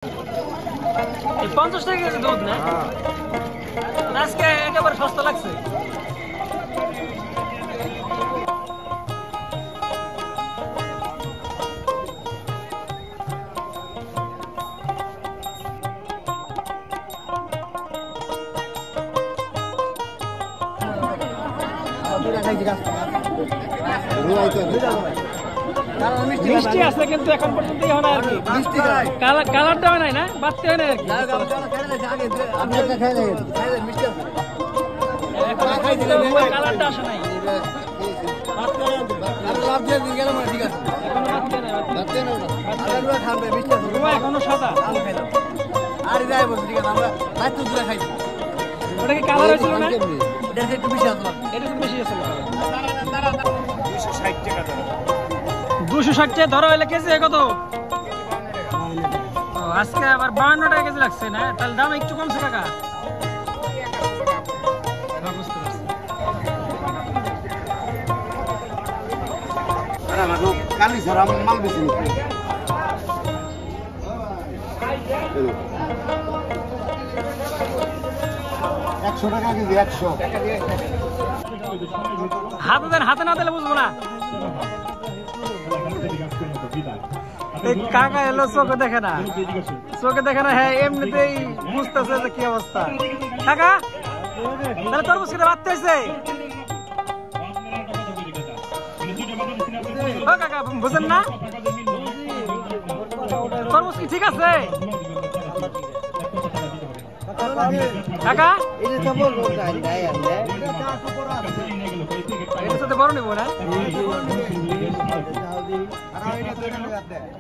50 টাকা কেজি দুধ না আজকে একেবারে সস্তা লাগছে। মিষ্টি আছে কিন্তু এখন পর্যন্ত হয় না আর কি, কালারটা হয় নাই না, বাড়তে হয় না আর কি। কালারটা আসে নাই এখনো সাদা। ওটা কি কালার হয়েছিল না? একটু বেশি আসলো, এটা তো বেশি আসলো। 260 টাকা ধরো হলে কেজি কত? আজকে আবার 52 টাকা কেজি লাগছে না, তাহলে দাম একটু কমছে টাকা। কালি ছাড়া মাল বেশি 100 টাকা কেজি 100। হাতে দেন, হাতে না দিলে বুঝবো না। কাকা এলো চোখে দেখে না, চোখে দেখে না। হ্যাঁ এমনিতেই বুঝতেছে যে কি অবস্থা। কাকা তাহলে তরমুজ খেতে বাড়তে হয়েছে। কাকা বুঝেন না তরমুজ কি ঠিক আছে? কাকা এটা সাথে বড় নেবো না।